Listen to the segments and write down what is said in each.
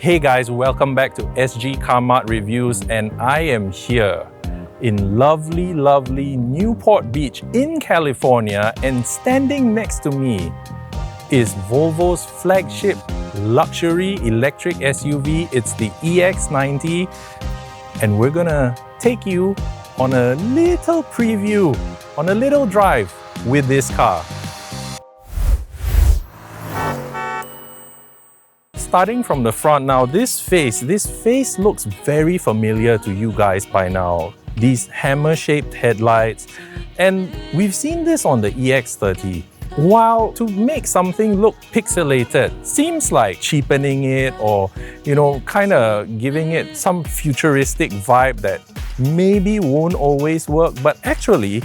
Hey guys, welcome back to Sgcarmart Reviews, and I am here in lovely Newport Beach in California, and standing next to me is Volvo's flagship luxury electric SUV. It's the EX90, and we're gonna take you on a little preview, on a little drive with this car. Starting from the front now, this face looks very familiar to you guys by now. These hammer-shaped headlights, and we've seen this on the EX30. While to make something look pixelated seems like cheapening it, or kind of giving it some futuristic vibe that maybe won't always work, but actually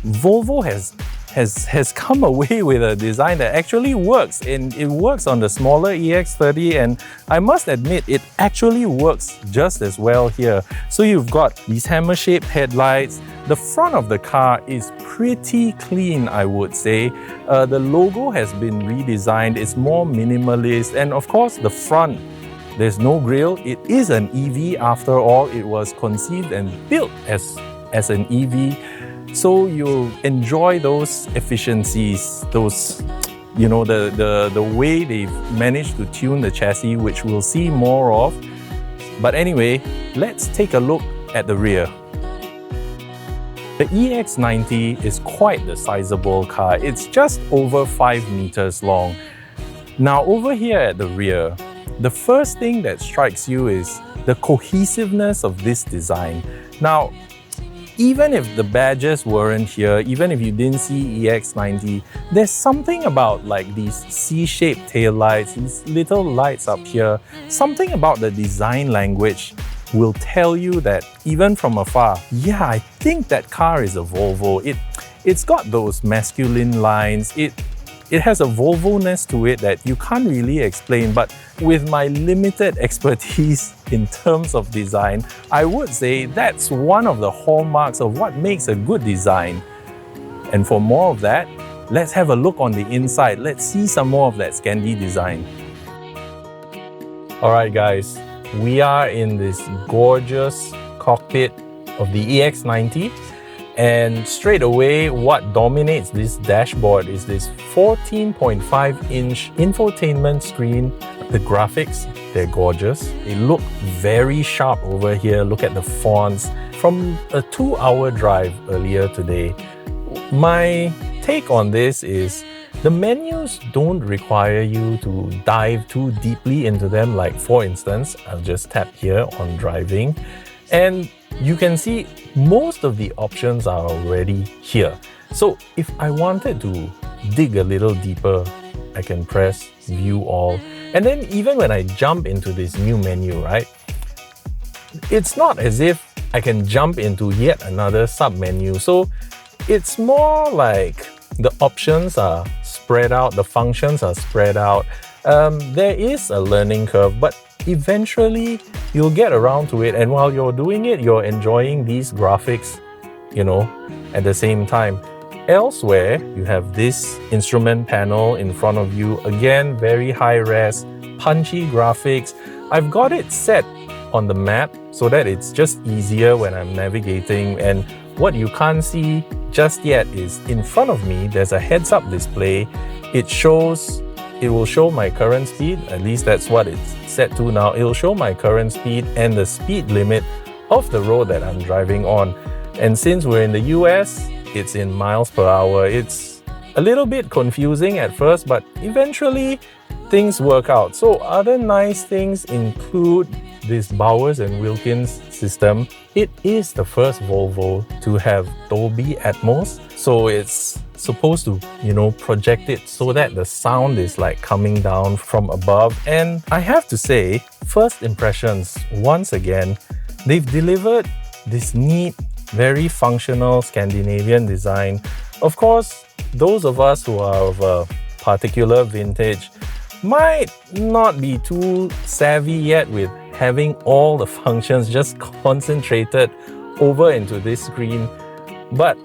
Volvo has come away with a design that actually works, and it works on the smaller EX30, and I must admit it actually works just as well here. So you've got these hammer-shaped headlights. The front of the car is pretty clean, I would say. The logo has been redesigned, it's more minimalist, and of course the front, there's no grille. It is an EV after all. It was conceived and built as an EV. So you'll enjoy those efficiencies, those, the way they've managed to tune the chassis, which we'll see more of. But anyway, let's take a look at the rear. The EX90 is quite the sizable car. It's just over 5 meters long. Now over here at the rear, the first thing that strikes you is the cohesiveness of this design. Now, even if the badges weren't here, even if you didn't see EX90, there's something about like these C-shaped taillights, these little lights up here, something about the design language will tell you that even from afar, yeah, I think that car is a Volvo. It's got those masculine lines. It has a Volvo-ness to it that you can't really explain, but with my limited expertise in terms of design, I would say that's one of the hallmarks of what makes a good design. And for more of that, let's have a look on the inside. Let's see some more of that Scandi design. Alright guys, we are in this gorgeous cockpit of the EX90. And straight away, what dominates this dashboard is this 14.5-inch infotainment screen. The graphics, they're gorgeous. They look very sharp over here. Look at the fonts. From a 2-hour drive earlier today, my take on this is the menus don't require you to dive too deeply into them. Like for instance, I'll just tap here on driving, and you can see most of the options are already here. So if I wanted to dig a little deeper, I can press view all. And then even when I jump into this new menu, right, it's not as if I can jump into yet another sub-menu. So it's more like the options are spread out, the functions are spread out. There is a learning curve, but eventually you'll get around to it, and while you're doing it, you're enjoying these graphics, at the same time. Elsewhere, you have this instrument panel in front of you. Again, very high res, punchy graphics. I've got it set on the map so that it's just easier when I'm navigating, and what you can't see just yet is in front of me, there's a heads-up display. It will show my current speed, at least that's what it's set to now. It will show my current speed and the speed limit of the road that I'm driving on. And since we're in the US, it's in miles per hour. It's a little bit confusing at first, but eventually things work out. So other nice things include this Bowers & Wilkins system. It is the first Volvo to have Dolby Atmos. So it's supposed to, project it so that the sound is like coming down from above. And I have to say, first impressions, once again, they've delivered this neat, very functional Scandinavian design. Of course, those of us who are of a particular vintage might not be too savvy yet with having all the functions just concentrated over into this screen. But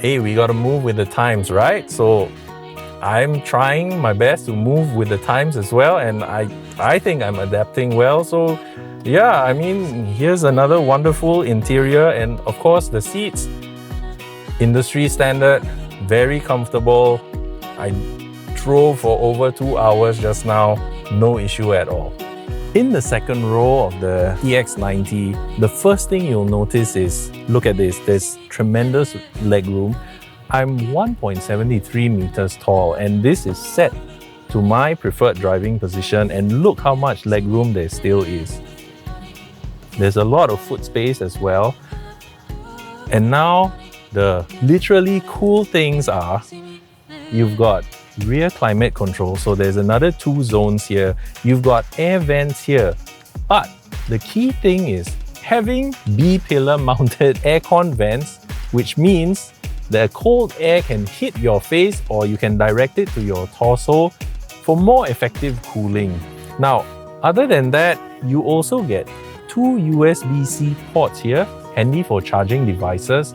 hey, we gotta move with the times, right? So I'm trying my best to move with the times as well, and I think I'm adapting well. So yeah, I mean, here's another wonderful interior, and of course the seats, industry standard, very comfortable. I drove for over 2 hours just now, no issue at all. In the second row of the EX90, the first thing you'll notice is, look at this, there's tremendous legroom. I'm 1.73 meters tall, and this is set to my preferred driving position, and look how much legroom there still is. There's a lot of foot space as well. And now the literally cool things are, you've got rear climate control, so there's another 2 zones here. You've got air vents here, but the key thing is having B-pillar mounted aircon vents, which means the cold air can hit your face, or you can direct it to your torso for more effective cooling. Now, other than that, you also get 2 USB-C ports here, handy for charging devices.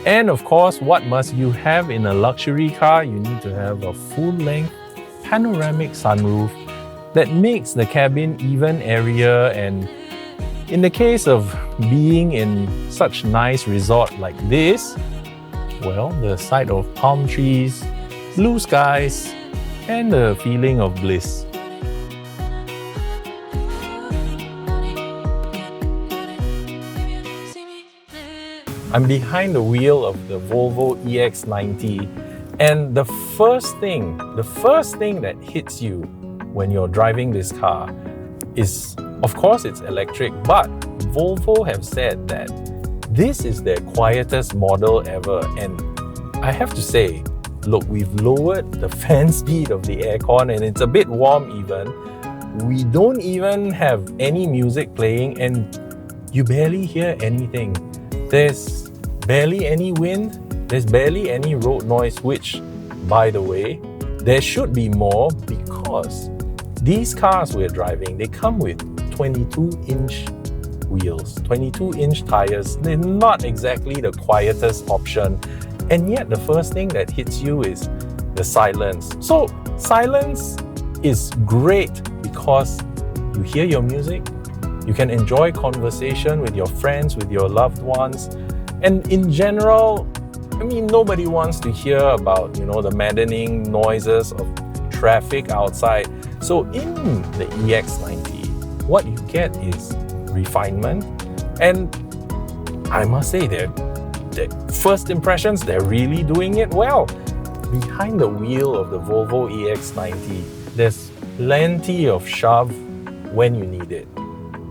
And of course, what must you have in a luxury car? You need to have a full-length panoramic sunroof that makes the cabin even airier. And in the case of being in such nice resort like this, well, the sight of palm trees, blue skies, and the feeling of bliss. I'm behind the wheel of the Volvo EX90, and the first thing that hits you when you're driving this car is, of course, it's electric, but Volvo have said that this is their quietest model ever. And I have to say, look, we've lowered the fan speed of the aircon, and it's a bit warm even. We don't even have any music playing, and you barely hear anything. There's barely any wind, there's barely any road noise, which, by the way, there should be more, because these cars we're driving, they come with 22-inch wheels, 22-inch tires. They're not exactly the quietest option, and yet the first thing that hits you is the silence. So silence is great because you hear your music, you can enjoy conversation with your friends, with your loved ones, and in general, I mean, nobody wants to hear about, the maddening noises of traffic outside. So in the EX90, what you get is refinement, and I must say that first impressions, they're really doing it well. Behind the wheel of the Volvo EX90, there's plenty of shove when you need it.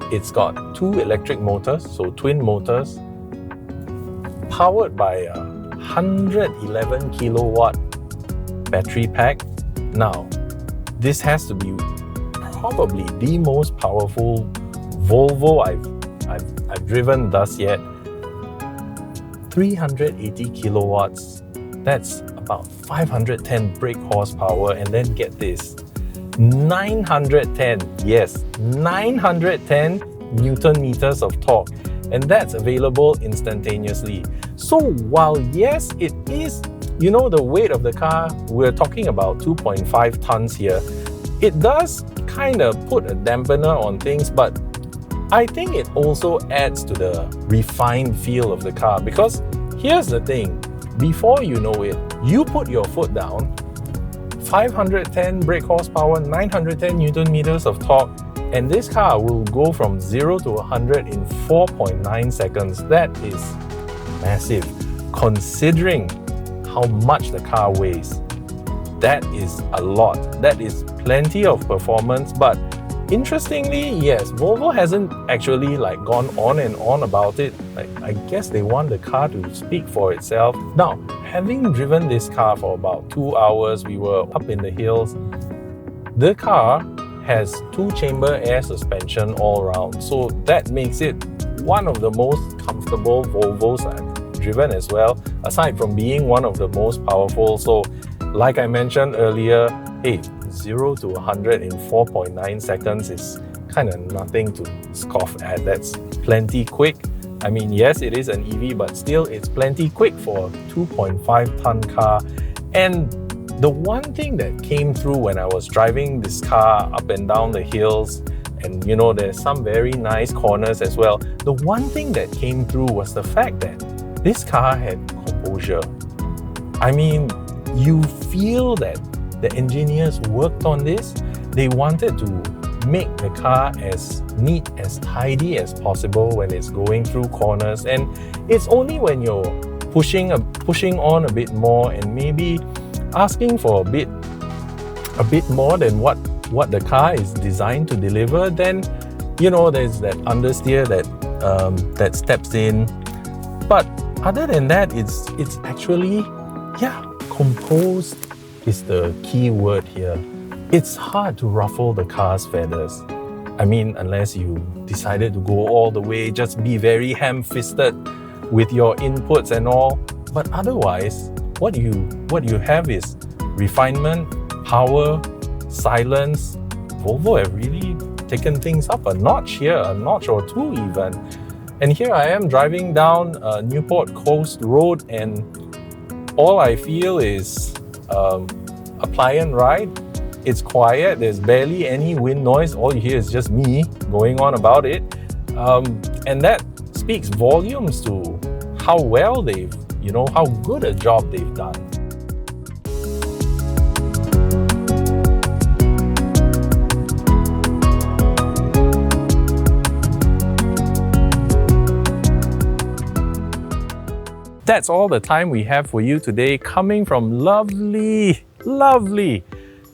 It's got 2 electric motors, so twin motors, powered by a 111 kilowatt battery pack. Now, this has to be probably the most powerful Volvo I've driven thus yet. 380 kilowatts, that's about 510 brake horsepower, and then get this, 910 Newton meters of torque, and that's available instantaneously. So while yes, it is, the weight of the car, we're talking about 2.5 tons here, it does kind of put a dampener on things, but I think it also adds to the refined feel of the car, because here's the thing, before you know it, you put your foot down, 510 brake horsepower, 910 Newton meters of torque, and this car will go from 0 to 100 in 4.9 seconds. That is massive, considering how much the car weighs. That is a lot. That is plenty of performance, but interestingly, yes, Volvo hasn't actually gone on and on about it. I guess they want the car to speak for itself. Now, having driven this car for about 2 hours, we were up in the hills. The car has 2-chamber air suspension all around, so that makes it one of the most comfortable Volvos I've driven as well, aside from being one of the most powerful. So, like I mentioned earlier, hey, 0 to 100 in 4.9 seconds is kind of nothing to scoff at. That's plenty quick. I mean, yes, it is an EV, but still, it's plenty quick for a 2.5 ton car. And The one thing that came through when I was driving this car up and down the hills, and there's some very nice corners as well. The one thing that came through was the fact that this car had composure. I mean, you feel that the engineers worked on this. They wanted to make the car as neat, as tidy as possible when it's going through corners. And it's only when you're pushing on a bit more and maybe asking for a bit more than what the car is designed to deliver, then there's that understeer that steps in. But other than that, it's actually composed is the key word here. It's hard to ruffle the car's feathers. I mean, unless you decided to go all the way, just be very ham-fisted with your inputs and all. But otherwise, what you have is refinement, power, silence. Volvo have really taken things up a notch here, a notch or two even. And here I am driving down Newport Coast Road, and all I feel is a pliant ride. It's quiet, there's barely any wind noise. All you hear is just me going on about it. And that speaks volumes to how well how good a job they've done. That's all the time we have for you today, coming from lovely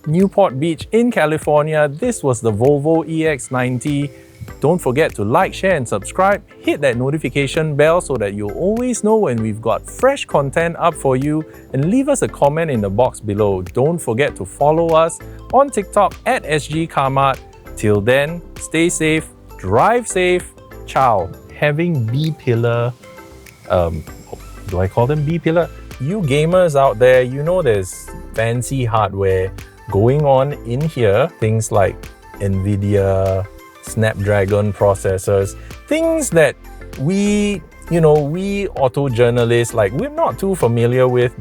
Newport Beach in California. This was the Volvo EX90. Don't forget to like, share and subscribe. Hit that notification bell so that you'll always know when we've got fresh content up for you, and leave us a comment in the box below. Don't forget to follow us on TikTok at Sgcarmart. Till then, stay safe, drive safe. Ciao. Having B-pillar, do I call them B-pillar? You gamers out there, there's fancy hardware going on in here. Things like NVIDIA, Snapdragon processors, things that we auto journalists, we're not too familiar with.